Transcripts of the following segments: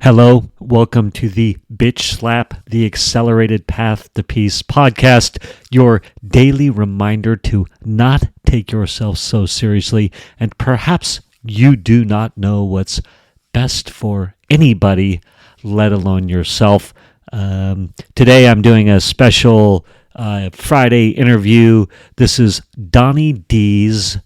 Hello, welcome to the Bitch Slap, the Accelerated Path to Peace podcast, your daily reminder to not take yourself so seriously, and perhaps you do not know what's best for anybody, let alone yourself. Today I'm doing a special Friday interview. This is Donnie Dee's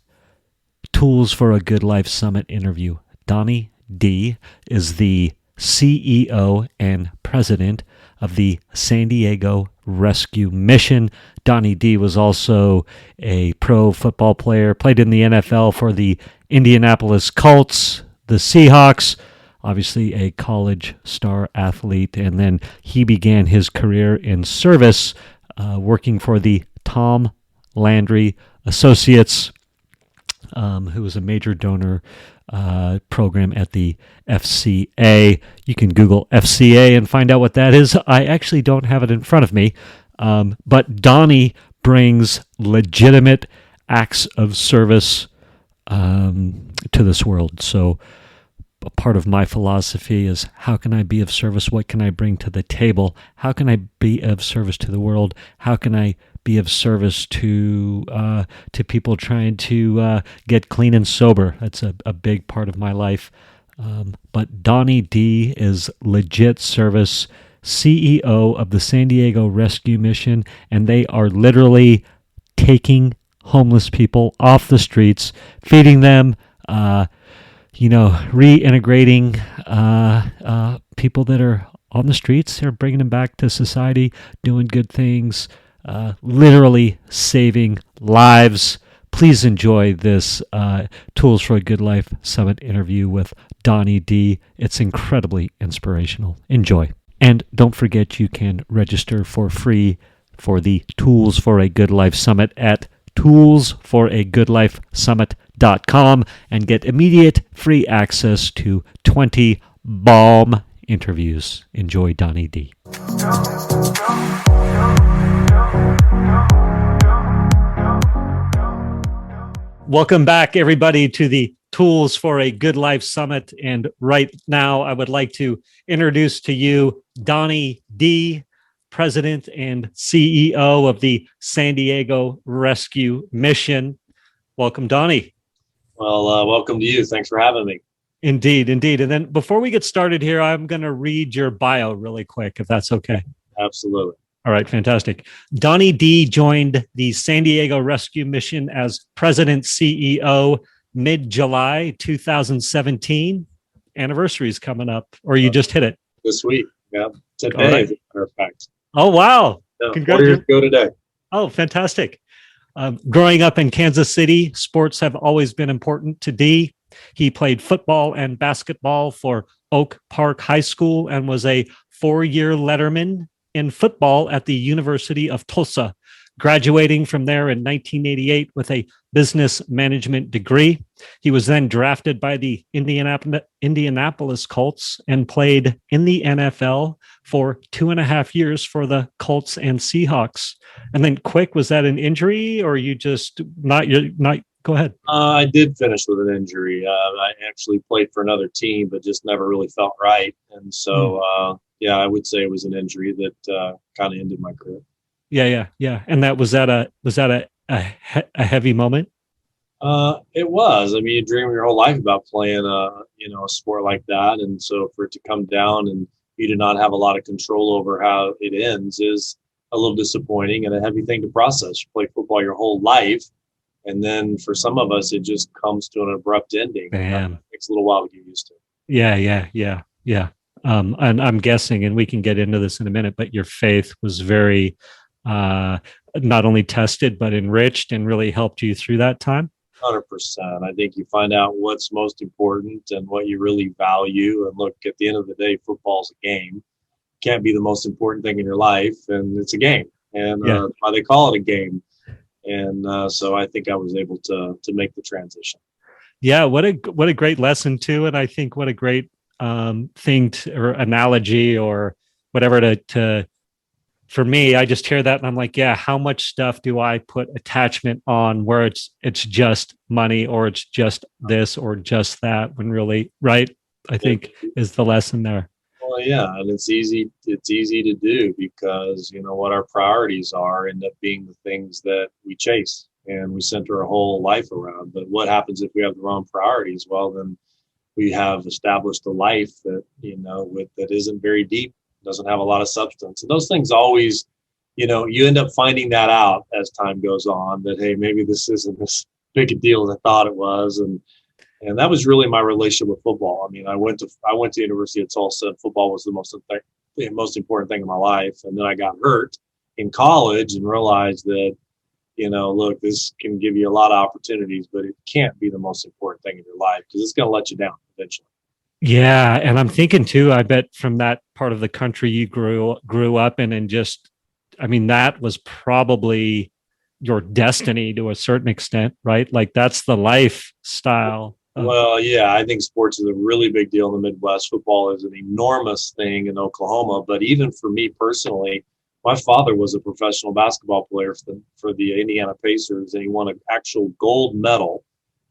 Tools for a Good Life Summit interview. Donnie Dee is the CEO and president of the San Diego Rescue Mission. Donnie Dee was also a pro football player, played in the NFL for the Indianapolis Colts, the Seahawks, obviously a college star athlete, and then he began his career in service working for the Tom Landry Associates, who was a major donor program at the FCA. You can Google FCA and find out what that is. I actually don't have it in front of me, but Donnie brings legitimate acts of service to this world. So a part of my philosophy is, how can I be of service? What can I bring to the table? How can I be of service to the world? How can I be of service to people trying to get clean and sober? That's a big part of my life. But Donnie Dee is legit service, CEO of the San Diego Rescue Mission, and they are literally taking homeless people off the streets, feeding them, reintegrating people that are on the streets. They're bringing them back to society, doing good things, literally saving lives. Please enjoy this Tools for a Good Life Summit interview with Donnie Dee. It's incredibly inspirational. Enjoy. And don't forget, you can register for free for the Tools for a Good Life Summit at toolsforagoodlifesummit.com and get immediate free access to 20 bomb interviews. Enjoy Donnie Dee. Welcome back, everybody, to the Tools for a Good Life Summit. And right now, I would like to introduce to you Donnie Dee, President and CEO of the San Diego Rescue Mission. Welcome, Donnie. Well, welcome to you. Thanks for having me. Indeed. And then before we get started here, I'm going to read your bio really quick, if that's okay. Absolutely. All right, fantastic. Donnie Dee joined the San Diego Rescue Mission as President CEO mid-July 2017. Anniversary is coming up, or you just hit it? This week, yeah. Today, right. As a matter of fact. Oh, wow. Yeah, 4 years ago today. Oh, fantastic. Growing up in Kansas City, sports have always been important to Dee. He played football and basketball for Oak Park High School and was a 4-year letterman in football at the University of Tulsa, graduating from there in 1988 with a business management degree. He was then drafted by the Indianapolis Colts and played in the NFL for 2.5 years for the Colts and Seahawks. And then quick, was that an injury or you just not go ahead? I did finish with an injury. I actually played for another team, but just never really felt right. And so, I would say it was an injury that kind of ended my career. Yeah. And was that a heavy moment? It was. I mean, you dream your whole life about playing a sport like that, and so for it to come down and you do not have a lot of control over how it ends is a little disappointing and a heavy thing to process. You play football your whole life, and then for some of us, it just comes to an abrupt ending. It takes a little while to get used to. Yeah. And I'm guessing, and we can get into this in a minute, but your faith was very not only tested, but enriched and really helped you through that time. 100%. I think you find out what's most important and what you really value. And look, at the end of the day, football's a game. Can't be the most important thing in your life, and it's a game. And why they call it a game. And so I think I was able to make the transition. Yeah, what a great lesson too, and I think what a great thing or analogy or whatever to for me. I just hear that and I'm like, yeah, how much stuff do I put attachment on where it's just money or it's just this or just that, when really, right? I think is the lesson there. Well, yeah, and it's easy. It's easy to do because you know what our priorities are end up being the things that we chase and we center our whole life around. But what happens if we have the wrong priorities? Well, then we have established a life that that isn't very deep, doesn't have a lot of substance, and those things always, you end up finding that out as time goes on. That hey, maybe this isn't as big a deal as I thought it was, and that was really my relationship with football. I mean, I went to University of Tulsa, and football was the most important thing in my life. And then I got hurt in college and realized that, look, this can give you a lot of opportunities, but it can't be the most important thing in your life because it's going to let you down eventually. Yeah, and I'm thinking too, I bet from that part of the country you grew up in, and just, I mean, that was probably your destiny to a certain extent, right? Like that's the lifestyle. Well, yeah, I think sports is a really big deal in the Midwest. Football is an enormous thing in Oklahoma, but even for me personally, my father was a professional basketball player for the Indiana Pacers, and he won an actual gold medal,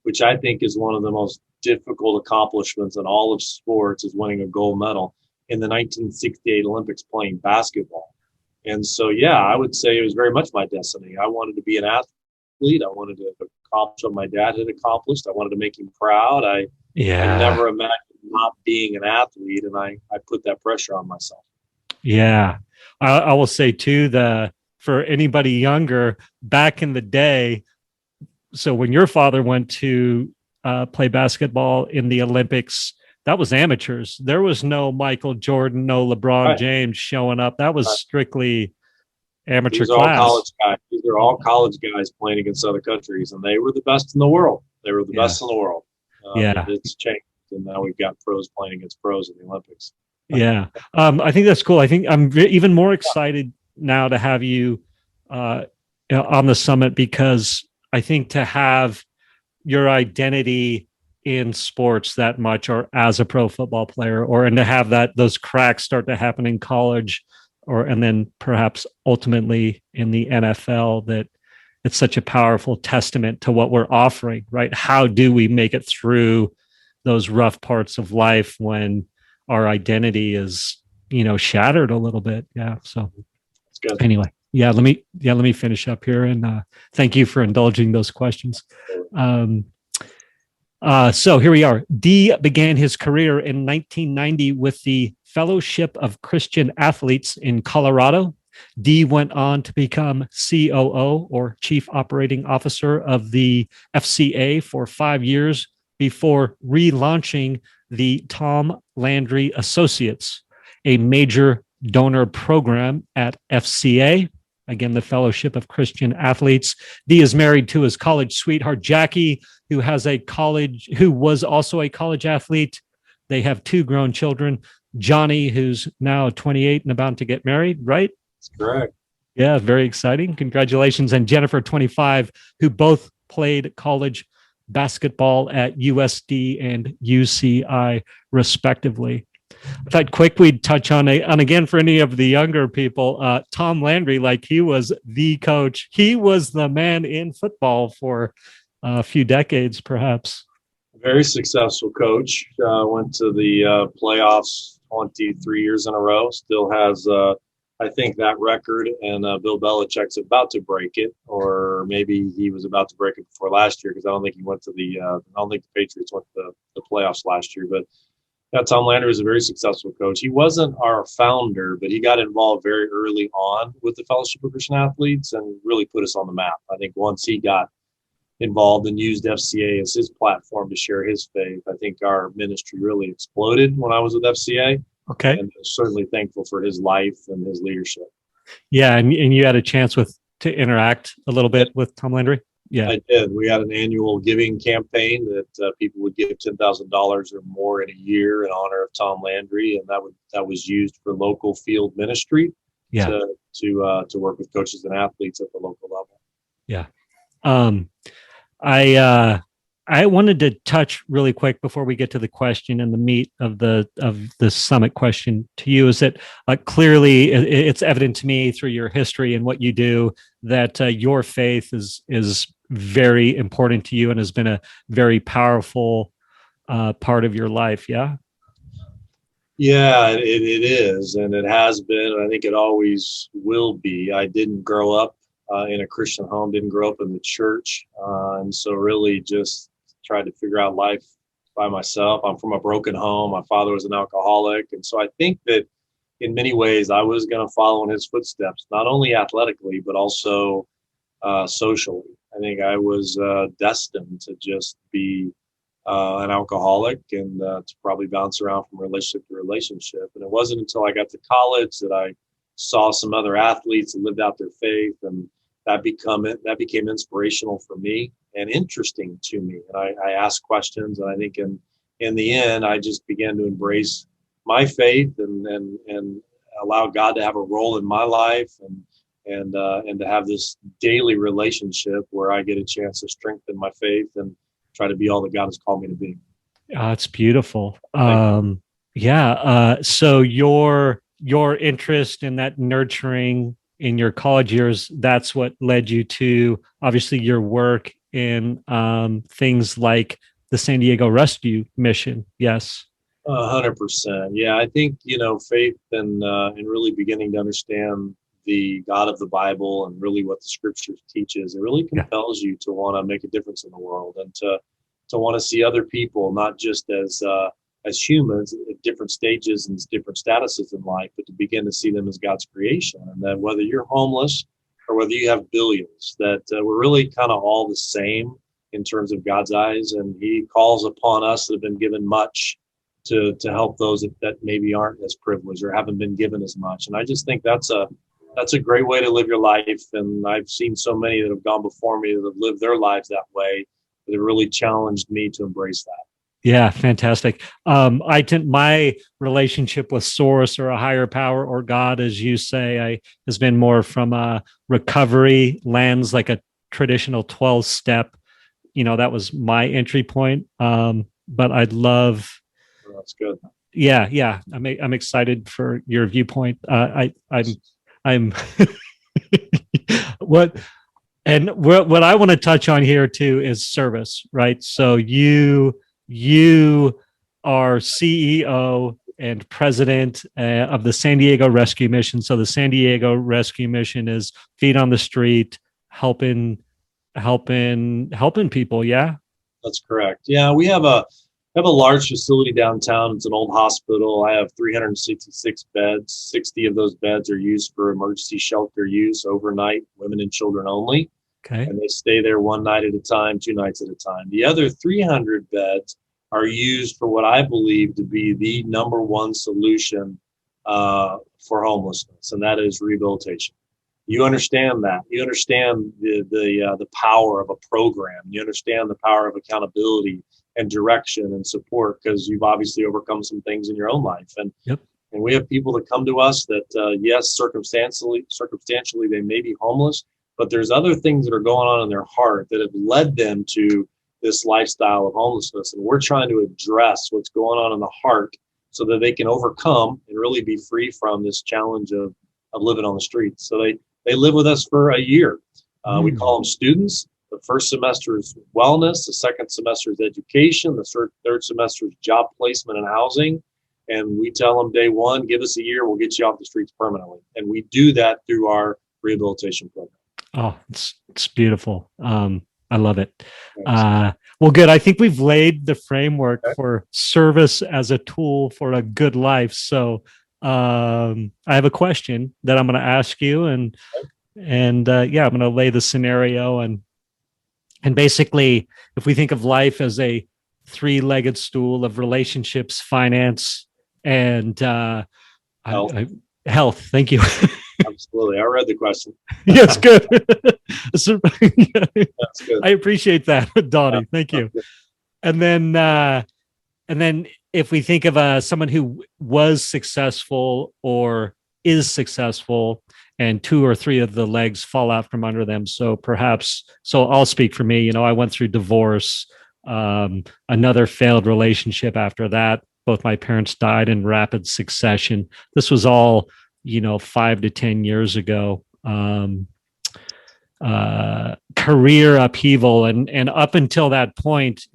which I think is one of the most difficult accomplishments in all of sports, is winning a gold medal in the 1968 Olympics playing basketball. And so, yeah, I would say it was very much my destiny. I wanted to be an athlete. I wanted to accomplish what my dad had accomplished. I wanted to make him proud. I never imagined not being an athlete, and I put that pressure on myself. Yeah. I will say too, for anybody younger back in the day, so when your father went to play basketball in the Olympics, that was amateurs. There was no Michael Jordan, no LeBron James showing up. That was strictly amateur class. These are all college guys playing against other countries, and they were the best in the world. They were the best in the world. It's changed, and now we've got pros playing against pros in the Olympics. Yeah. I think that's cool. I think I'm even more excited now to have you on the summit, because I think to have your identity in sports that much, or as a pro football player, and to have those cracks start to happen in college, and then perhaps ultimately in the NFL, that it's such a powerful testament to what we're offering, right? How do we make it through those rough parts of life when our identity is, shattered a little bit? Yeah. So anyway, let me finish up here, and thank you for indulging those questions. So here we are. Dee began his career in 1990 with the Fellowship of Christian Athletes in Colorado. Dee went on to become COO, or Chief Operating Officer, of the FCA for 5 years before relaunching the Tom Landry Associates, a major donor program at FCA. Again, the Fellowship of Christian Athletes. Dee is married to his college sweetheart, Jackie, who was also a college athlete. They have 2 grown children, Johnny, who's now 28 and about to get married, right? That's correct. Yeah, very exciting. Congratulations. And Jennifer, 25, who both played college basketball at USD and UCI, respectively. I thought quick we'd touch on again, for any of the younger people, Tom Landry, like he was the coach. He was the man in football for a few decades, perhaps. Very successful coach. Went to the playoffs 23 years in a row. Still has, I think, that record. And Bill Belichick's about to break it, or maybe he was about to break it before last year, because I don't think he went to I don't think the Patriots went to the playoffs last year. But yeah, Tom Landry is a very successful coach. He wasn't our founder, but he got involved very early on with the Fellowship of Christian Athletes and really put us on the map. I think once he got involved and used FCA as his platform to share his faith, I think our ministry really exploded when I was with FCA. Okay. And I'm certainly thankful for his life and his leadership. Yeah, and you had a chance to interact a little bit with Tom Landry? Yeah, I did. We had an annual giving campaign that people would give $10,000 or more in a year in honor of Tom Landry, and that was used for local field ministry to work with coaches and athletes at the local level. Yeah. I wanted to touch really quick before we get to the question and the meat of the summit question to you, is that clearly it's evident to me through your history and what you do that your faith is very important to you and has been a very powerful part of your life. Yeah. Yeah, it is, and it has been, and I think it always will be. I didn't grow up in a Christian home, didn't grow up in the church, and so really just tried to figure out life by myself. I'm from a broken home. My father was an alcoholic, and so I think that in many ways I was going to follow in his footsteps, not only athletically but also socially. I think I was destined to just be an alcoholic and to probably bounce around from relationship to relationship. And it wasn't until I got to college that I saw some other athletes that lived out their faith, and that became inspirational for me and interesting to me. And I asked questions, and I think in the end, I just began to embrace my faith and allow God to have a role in my life and to have this daily relationship where I get a chance to strengthen my faith and try to be all that God has called me to be. It's beautiful. Thank Yeah. So your interest in that nurturing in your college years, that's what led you to obviously your work in things like the San Diego Rescue Mission. Yes. 100%. Yeah, I think faith and really beginning to understand the God of the Bible and really what the Scriptures teaches. It really Yeah. compels you to want to make a difference in the world and to want to see other people not just as humans at different stages and different statuses in life, but to begin to see them as God's creation, and that whether you're homeless or whether you have billions, that we're really kind of all the same in terms of God's eyes, and He calls upon us that have been given much to help those that maybe aren't as privileged or haven't been given as much. And I just think that's a great way to live your life. And I've seen so many that have gone before me that have lived their lives that way, that have really challenged me to embrace that. Yeah, fantastic. My relationship with source or a higher power or God, as you say, has been more from a recovery lens, like a traditional 12 step. That was my entry point. But I'd love, So that's good. yeah. I'm excited for your viewpoint. I'm what what I want to touch on here too is service, right? So you are CEO and president of the San Diego Rescue Mission. So the San Diego Rescue Mission is feet on the street, helping people. Yeah. That's correct. Yeah, we have a large facility downtown. It's an old hospital. I have 366 beds. 60 of those beds are used for emergency shelter use overnight, women and children only. Okay. And they stay there one night at a time, 2 nights at a time. The other 300 beds are used for what I believe to be the number one solution for homelessness, and that is rehabilitation. You understand that. You understand the power of a program. You understand the power of accountability and direction and support because you've obviously overcome some things in your own life. Yep. And we have people that come to us that yes, circumstantially they may be homeless, but there's other things that are going on in their heart that have led them to this lifestyle of homelessness. And we're trying to address what's going on in the heart so that they can overcome and really be free from this challenge of living on the streets. So they live with us for a year. We call them students. The first semester is wellness. The second semester is education. The third semester is job placement and housing. And we tell them day one, give us a year, we'll get you off the streets permanently. And we do that through our rehabilitation program. Oh, it's beautiful. I love it. Well, good. I think we've laid the framework for service as a tool for a good life. So I have a question that I'm going to ask you, and I'm going to lay the scenario and basically, if we think of life as a three-legged stool of relationships, finance, and health. Thank you. Absolutely. I read the question. Yes, good. That's good. I appreciate that, Donnie. Thank you. And then if we think of someone who was successful or is successful and two or three of the legs fall out from under them. So I'll speak for me. I went through divorce, another failed relationship after that. Both my parents died in rapid succession. This was all, 5 to 10 years ago. Career upheaval. And up until that point,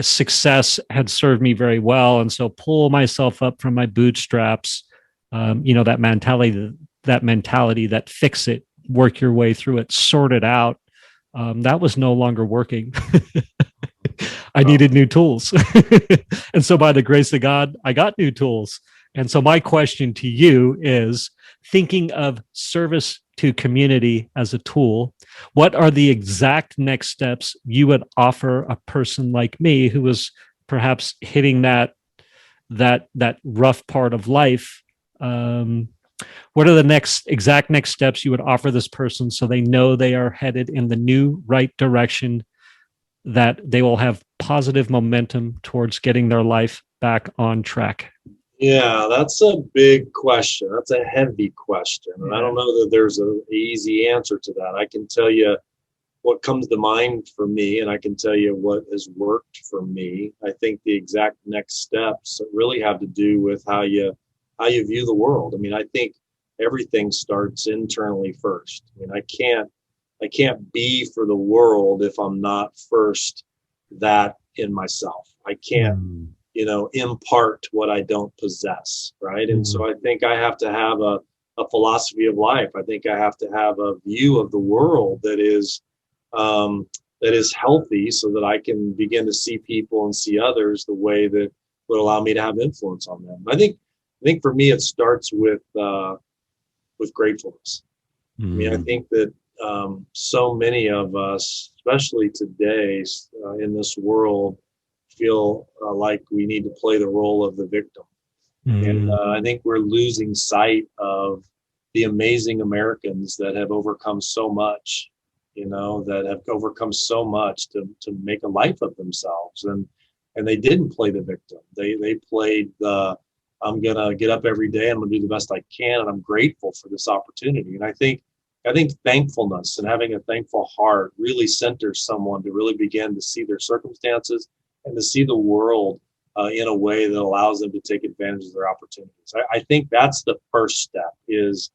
success had served me very well, and so pull myself up from my bootstraps. That mentality that fix it, work your way through it, sort it out. That was no longer working. I needed new tools. And so by the grace of God, I got new tools. And so my question to you is, thinking of service to community as a tool, what are the exact next steps you would offer a person like me who was perhaps hitting that rough part of life? What are the exact next steps you would offer this person so they know they are headed in the new right direction, that they will have positive momentum towards getting their life back on track? Yeah, that's a big question. That's a heavy question. And I don't know that there's an easy answer to that. I can tell you what comes to mind for me, and I can tell you what has worked for me. I think the exact next steps really have to do with how you view the world. I mean, I think everything starts internally first. I mean, I can't be for the world if I'm not first that in myself. I can't, impart what I don't possess, right? And so I think I have to have a philosophy of life. I think I have to have a view of the world that is healthy, so that I can begin to see people and see others the way that would allow me to have influence on them. I think for me, it starts with gratefulness. I mean, I think that so many of us, especially today in this world, feel like we need to play the role of the victim. And I think we're losing sight of the amazing Americans that have overcome so much, that have overcome so much to make a life of themselves. And they didn't play the victim. They played I'm going to get up every day. I'm going to do the best I can. And I'm grateful for this opportunity. And I think thankfulness and having a thankful heart really centers someone to really begin to see their circumstances and to see the world in a way that allows them to take advantage of their opportunities. I think that's the first step is,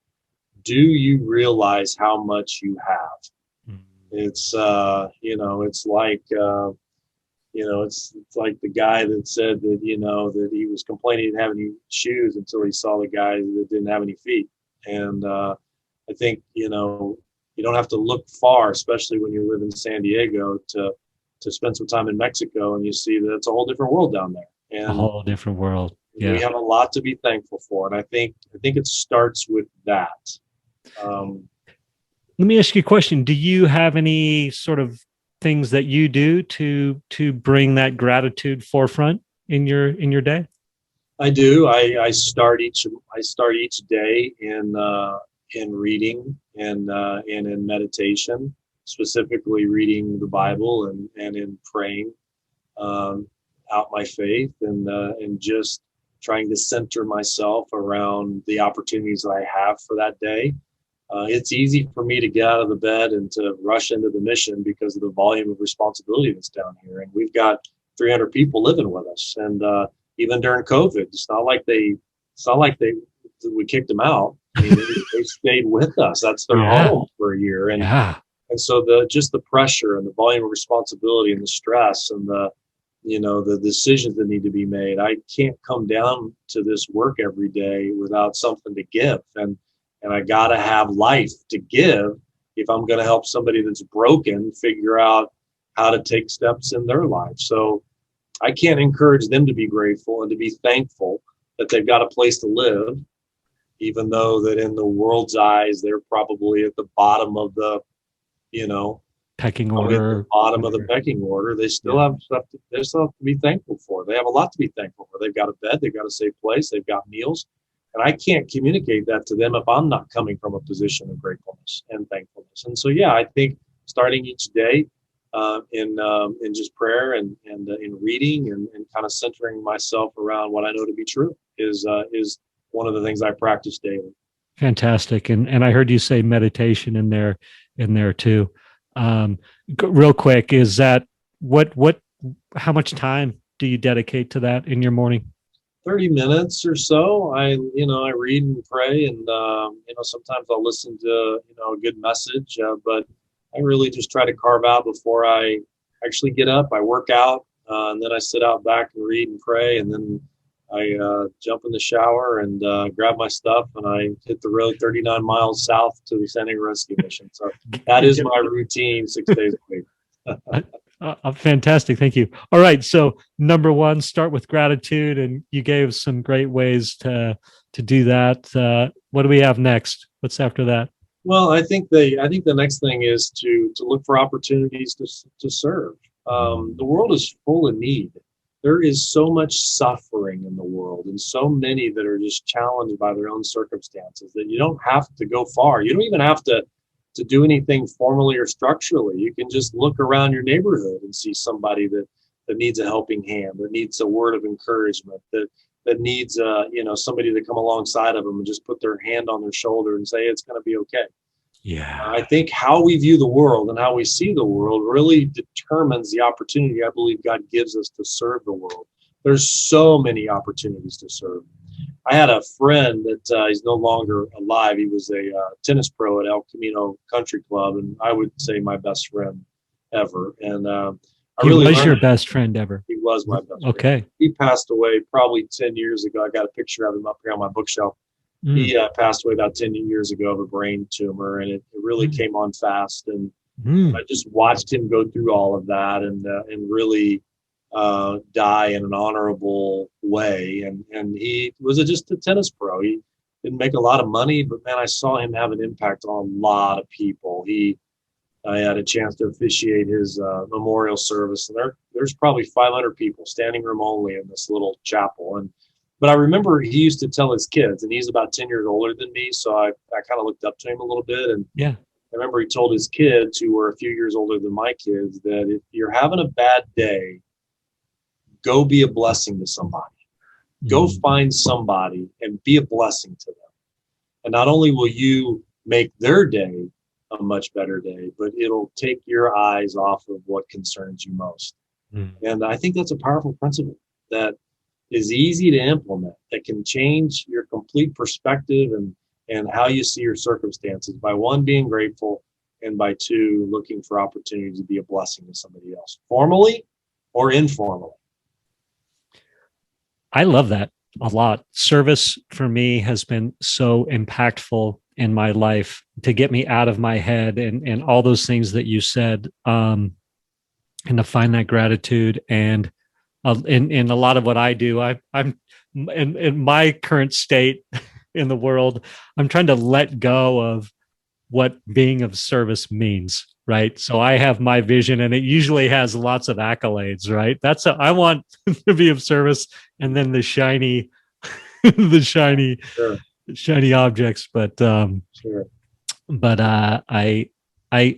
do you realize how much you have? It's, it's like, it's like the guy that said that, that he was complaining he didn't have any shoes until he saw the guy that didn't have any feet. And I think, you don't have to look far, especially when you live in San Diego, to spend some time in Mexico, and you see that it's a whole different world down there. And a whole different world. Yeah. We have a lot to be thankful for. And I think it starts with that. Let me ask you a question. Do you have any sort of things that you do to bring that gratitude forefront in your day? I do. I start each day in reading and in meditation, specifically reading the Bible and in praying out my faith and just trying to center myself around the opportunities that I have for that day. It's easy for me to get out of the bed and to rush into the mission because of the volume of responsibility that's down here. And we've got 300 people living with us. And even during COVID, it's not like we kicked them out. I mean, they stayed with us. That's their home for a year. And so the pressure and the volume of responsibility and the stress and the decisions that need to be made. I can't come down to this work every day without something to give. And I got to have life to give if I'm going to help somebody that's broken figure out how to take steps in their life. So I can't encourage them to be grateful and to be thankful that they've got a place to live, even though that in the world's eyes, they're probably at the bottom of the, pecking order. At the bottom of the pecking order. They still have stuff to be thankful for. They have a lot to be thankful for. They've got a bed, they've got a safe place, they've got meals. And I can't communicate that to them if I'm not coming from a position of gratefulness and thankfulness. And so, I think starting each day in just prayer and in reading and kind of centering myself around what I know to be true is one of the things I practice daily. Fantastic. And I heard you say meditation in there too. Real quick, is that how much time do you dedicate to that in your morning? 30 minutes or so. I read and pray, and sometimes I'll listen to a good message, but I really just try to carve out before I actually get up. I work out and then I sit out back and read and pray, and then I jump in the shower and grab my stuff, and I hit the road 39 miles south to the San Diego Rescue Mission. So that is my routine 6 days a week. Fantastic. Thank you. All right. So number one, start with gratitude, and you gave some great ways to do that. What do we have next? What's after that? Well, I think the next thing is to look for opportunities to serve. The world is full of need. There is so much suffering in the world, and so many that are just challenged by their own circumstances that you don't have to go far. You don't even have to do anything formally or structurally. You can just look around your neighborhood and see somebody that needs a helping hand, that needs a word of encouragement, that needs somebody to come alongside of them and just put their hand on their shoulder and say it's going to be okay. Yeah. I think how we view the world and how we see the world really determines the opportunity I believe God gives us to serve the world. There's so many opportunities to serve. I had a friend that he's no longer alive. He was a tennis pro at El Camino Country Club, and I would say my best friend ever. And he was your best friend ever. He was my best friend. Okay. He passed away probably 10 years ago. I got a picture of him up here on my bookshelf. He passed away about 10 years ago of a brain tumor, and it really came on fast. And I just watched him go through all of that and really die in an honorable way. And he was just a tennis pro. He didn't make a lot of money, but man, I saw him have an impact on a lot of people. I had a chance to officiate his memorial service, and there's probably 500 people, standing room only, in this little chapel. But I remember he used to tell his kids, and he's about 10 years older than me, so I kind of looked up to him a little bit. And yeah, I remember he told his kids, who were a few years older than my kids, that if you're having a bad day, go be a blessing to somebody. Go find somebody and be a blessing to them. And not only will you make their day a much better day, but it'll take your eyes off of what concerns you most. And I think that's a powerful principle that is easy to implement, that can change your complete perspective and how you see your circumstances by, one, being grateful, and by, two, looking for opportunities to be a blessing to somebody else, formally or informally. I love that a lot. Service for me has been so impactful in my life to get me out of my head and all those things that you said, and to find that gratitude. And in a lot of what I do, I'm in my current state in the world, I'm trying to let go of what being of service means, right? So I have my vision, and it usually has lots of accolades, right? I want to be of service, and then the shiny, Sure. shiny objects. But Sure.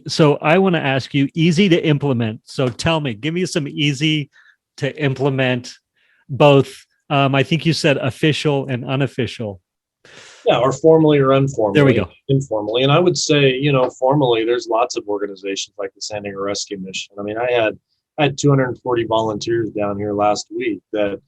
So I want to ask you, easy to implement. So tell me, give me some easy to implement, both. I think you said official and unofficial. Yeah, or formally or informally. There we go. Informally. And I would say, formally, there's lots of organizations like the San Diego Rescue Mission. I mean, I had 240 volunteers down here last week that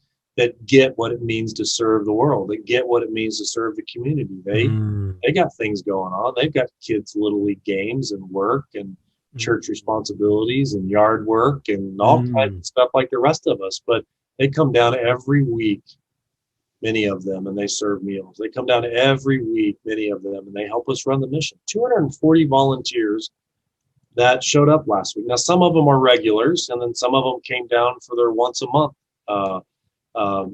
get what it means to serve the world, that get what it means to serve the community. They got things going on. They've got kids' little league games and work and church responsibilities and yard work and all kinds of stuff like the rest of us. But they come down every week, many of them, and they serve meals. They come down every week, many of them, and they help us run the mission. 240 volunteers that showed up last week. Now, some of them are regulars, and then some of them came down for their once a month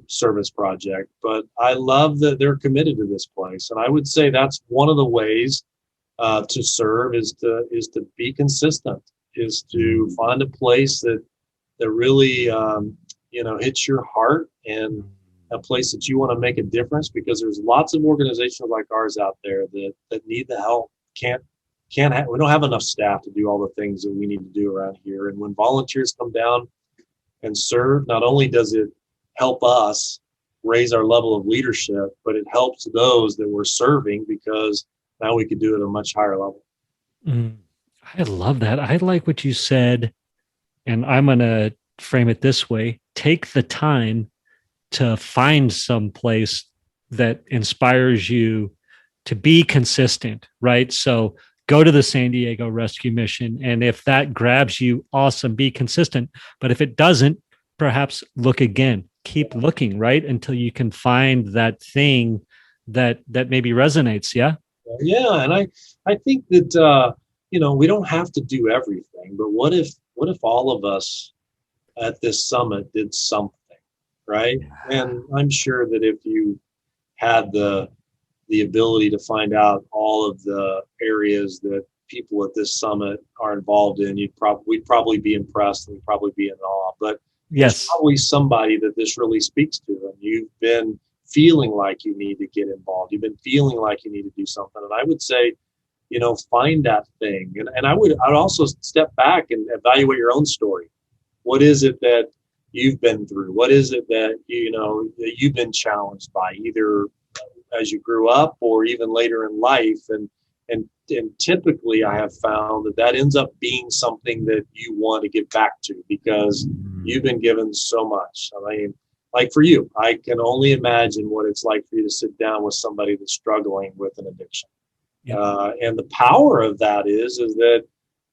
service project. But I love that they're committed to this place. And I would say that's one of the ways to serve is to be consistent, is to find a place that really hits your heart, and a place that you want to make a difference, because there's lots of organizations like ours out there that need the help. We don't have enough staff to do all the things that we need to do around here. And when volunteers come down and serve, not only does it help us raise our level of leadership, but it helps those that we're serving, because now we can do it at a much higher level. I love that. I like what you said, and I'm going to frame it this way. Take the time to find some place that inspires you to be consistent, right? So go to the San Diego Rescue Mission, and if that grabs you, awesome, be consistent. But if it doesn't, perhaps look again, keep looking, right? Until you can find that thing that maybe resonates. Yeah. Yeah, and I think that we don't have to do everything, but what if all of us at this summit did something, right? And I'm sure that if you had the ability to find out all of the areas that people at this summit are involved in, we'd probably be impressed and we'd probably be in awe. But there's Yes. probably somebody that this really speaks to, and you've been feeling like you need to get involved. You've been feeling like you need to do something. And I would say, find that thing. And I'd also step back and evaluate your own story. What is it that you've been through? What is it that that you've been challenged by, either as you grew up or even later in life? And typically I have found that ends up being something that you want to give back to, because you've been given so much. I mean, like for you, I can only imagine what it's like for you to sit down with somebody that's struggling with an addiction. Yeah. And the power of that is that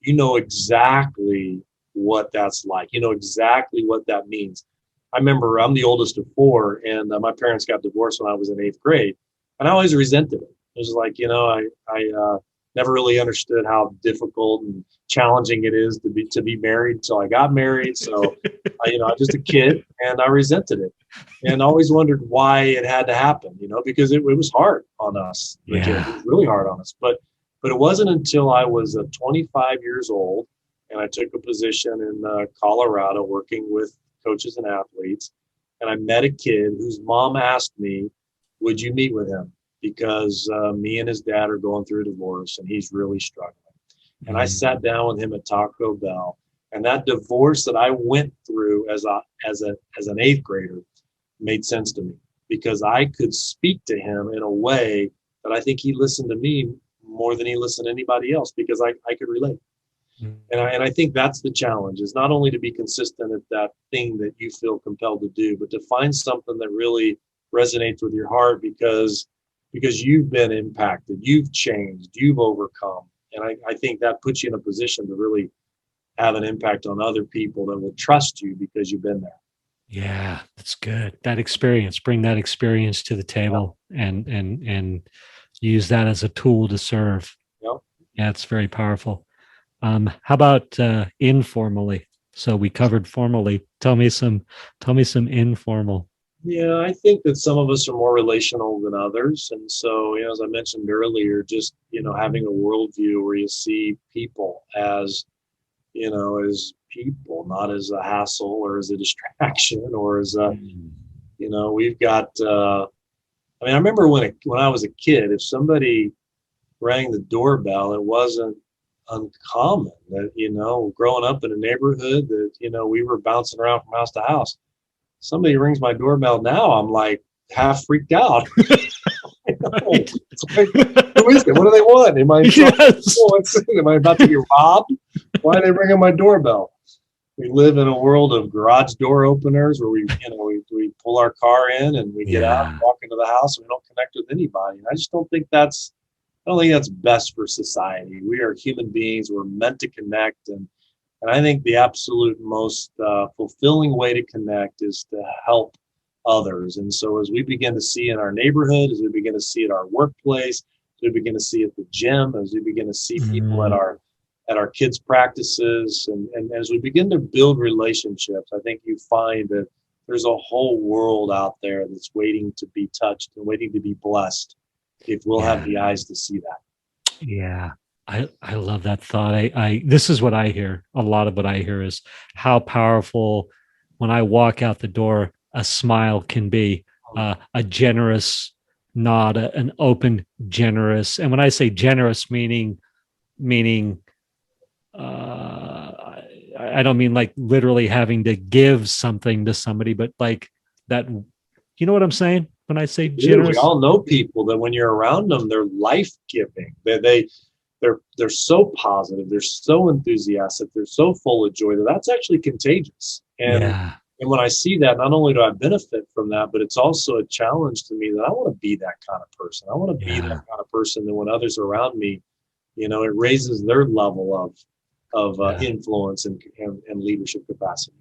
you know exactly what that's like. You know exactly what that means. I remember I'm the oldest of four, and my parents got divorced when I was in 8th grade, and I always resented it. It was like, I never really understood how difficult and challenging it is to be married. So I got married. So I was just a kid, and I resented it, and always wondered why it had to happen. Because it was hard on us, the kids. It was really hard on us. But it wasn't until I was 25 years old, and I took a position in Colorado working with coaches and athletes, and I met a kid whose mom asked me, "Would you meet with him? Because me and his dad are going through a divorce, and he's really struggling." And I sat down with him at Taco Bell, and that divorce that I went through as an 8th grader made sense to me, because I could speak to him in a way that I think he listened to me more than he listened to anybody else, because I could relate. And I think that's the challenge, is not only to be consistent at that thing that you feel compelled to do, but to find something that really resonates with your heart, because you've been impacted, you've changed, you've overcome. And I think that puts you in a position to really have an impact on other people that will trust you because you've been there. Yeah, that's good. That experience, bring that experience to the table, and use that as a tool to serve. Yep. Yeah, it's very powerful. How about informally? So we covered formally. Tell me some informal. Yeah, I think that some of us are more relational than others. And so, as I mentioned earlier, just, having a worldview where you see people as people, not as a hassle or as a distraction or as we've got, I remember when I was a kid, if somebody rang the doorbell, it wasn't uncommon that, growing up in a neighborhood that, we were bouncing around from house to house. Somebody rings my doorbell now, I'm like half freaked out. Right. It's like, who is it? What do they want? Am I Yes. am I about to get robbed? Why are they ringing my doorbell? We live in a world of garage door openers where we pull our car in and we get out and Yeah. walk into the house, and we don't connect with anybody. And I just don't think that's best for society. We are human beings. We're meant to connect, and I think the absolute most fulfilling way to connect is to help others. And so as we begin to see in our neighborhood, as we begin to see at our workplace, as we begin to see at the gym, as we begin to see people at our kids' practices, and as we begin to build relationships, I think you find that there's a whole world out there that's waiting to be touched and waiting to be blessed, if we'll have the eyes to see that. Yeah. I love that thought. I this is what I hear. A lot of what I hear is how powerful, when I walk out the door, a smile can be, a generous nod, an open, generous. And when I say generous, meaning I don't mean like literally having to give something to somebody, but like that. You know what I'm saying when I say Dude, we generous? all know people that when you're around them, they're life giving. They're so positive. They're so enthusiastic. They're so full of joy that's actually contagious. Yeah. And when I see that, not only do I benefit from that, but it's also a challenge to me that I want to be that kind of person. I want to be that Yeah. kind of person that when others are around me, it raises their level of Yeah. influence and leadership capacity.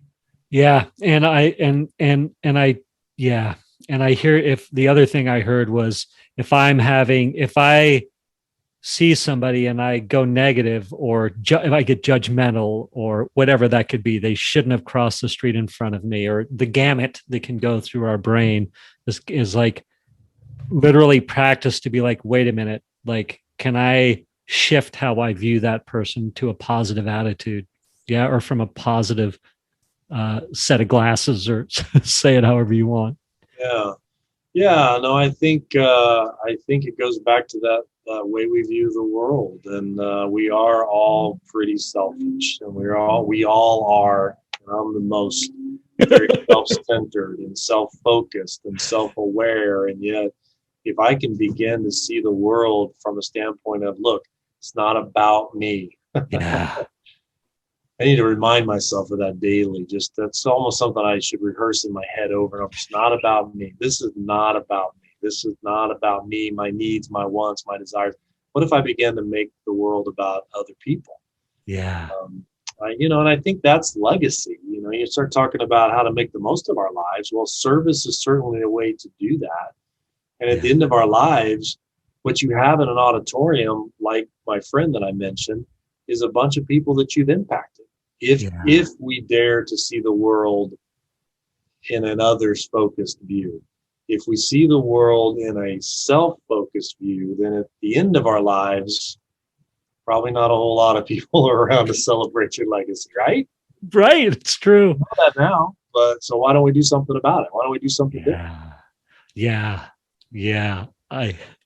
Yeah. And I yeah. And I hear, if the other thing I heard was, if I see somebody and I go negative, or if I get judgmental or whatever that could be, they shouldn't have crossed the street in front of me, or the gamut that can go through our brain is like literally practice to be like, wait a minute, like, can I shift how I view that person to a positive attitude? Yeah. Or from a positive set of glasses, or say it however you want. Yeah. Yeah, no, I think it goes back to that way we view the world, and we are all pretty selfish, and we all are. And I'm the most very self-centered and self-focused and self-aware, and yet, if I can begin to see the world from a standpoint of, look, it's not about me. Yeah. I need to remind myself of that daily. Just that's almost something I should rehearse in my head over and over. It's not about me. This is not about me. This is not about me, my needs, my wants, my desires. What if I began to make the world about other people? Yeah. And I think that's legacy. You start talking about how to make the most of our lives. Well, service is certainly a way to do that. And at the end of our lives, what you have in an auditorium, like my friend that I mentioned, is a bunch of people that you've impacted. If we dare to see the world in an others focused view, if we see the world in a self-focused view, then at the end of our lives, probably not a whole lot of people are around to celebrate your legacy, right? Right. It's true. I know that now, but so why don't we do something about it? Why don't we do something different? Yeah. Yeah.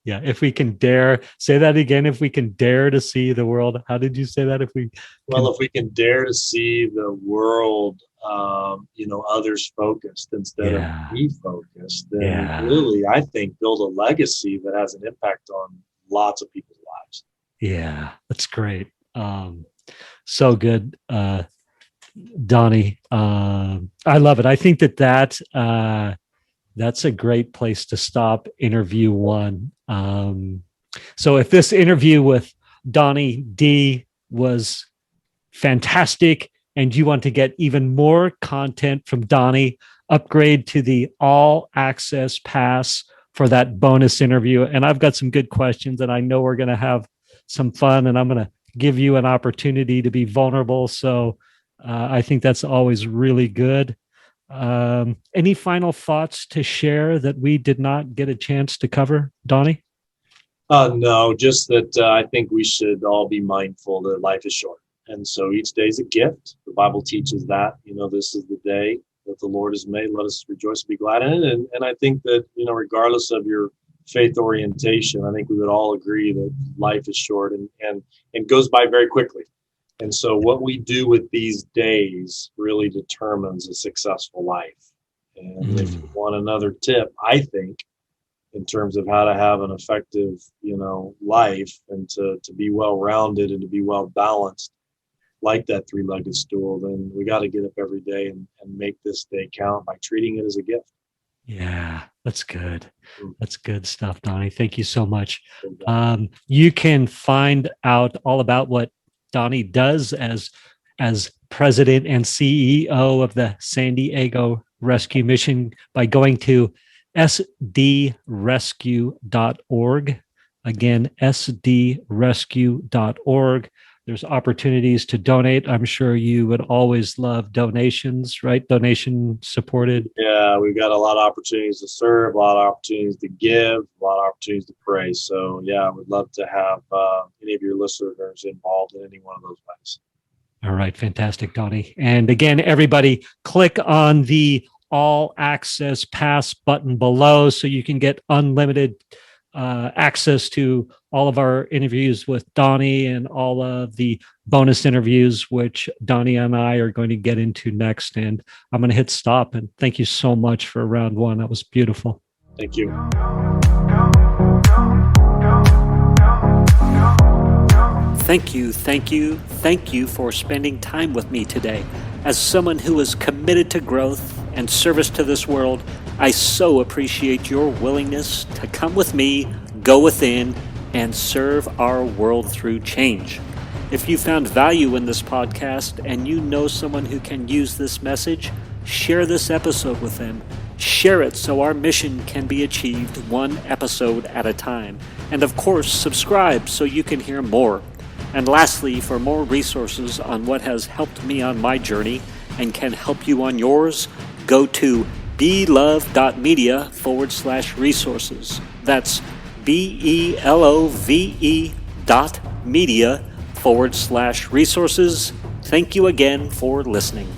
Yeah. If we can dare, say that again. If we can dare to see the world. How did you say that? If we can dare to see the world, others focused instead of me focused, then really, I think, build a legacy that has an impact on lots of people's lives. Yeah, that's great. So good, Donnie. I love it. I think that's a great place to stop interview one. So if this interview with Donnie Dee was fantastic and you want to get even more content from Donnie, upgrade to the all access pass for that bonus interview. And I've got some good questions, and I know we're going to have some fun, and I'm going to give you an opportunity to be vulnerable. So I think that's always really good. Any final thoughts to share that we did not get a chance to cover, Donnie? No, just that I think we should all be mindful that life is short. And so each day is a gift. The Bible teaches that, this is the day that the Lord has made. Let us rejoice and be glad in it. And I think that, regardless of your faith orientation, I think we would all agree that life is short and goes by very quickly. And so what we do with these days really determines a successful life. And if you want another tip, I think, in terms of how to have an effective, life and to be well-rounded and to be well-balanced, like that three-legged stool, then we got to get up every day and make this day count by treating it as a gift. Yeah, that's good. That's good stuff, Donnie. Thank you so much. You can find out all about what Donnie does as president and CEO of the San Diego Rescue Mission by going to sdrescue.org. Again, sdrescue.org. There's opportunities to donate. I'm sure you would always love donations, right? Donation supported. Yeah, we've got a lot of opportunities to serve, a lot of opportunities to give, a lot of opportunities to pray. So, yeah, I would love to have any of your listeners involved in any one of those ways. All right, fantastic, Donnie. And again, everybody, click on the All Access Pass button below so you can get unlimited access to all of our interviews with Donnie and all of the bonus interviews, which Donnie and I are going to get into next. And I'm going to hit stop. And thank you so much for round one. That was beautiful. Thank you. Thank you for spending time with me today. As someone who is committed to growth and service to this world, I so appreciate your willingness to come with me, go within, and serve our world through change. If you found value in this podcast and you know someone who can use this message, share this episode with them. Share it so our mission can be achieved one episode at a time. And of course, subscribe so you can hear more. And lastly, for more resources on what has helped me on my journey and can help you on yours, go to belove.media/resources. That's BELOVE.media/resources. Thank you again for listening.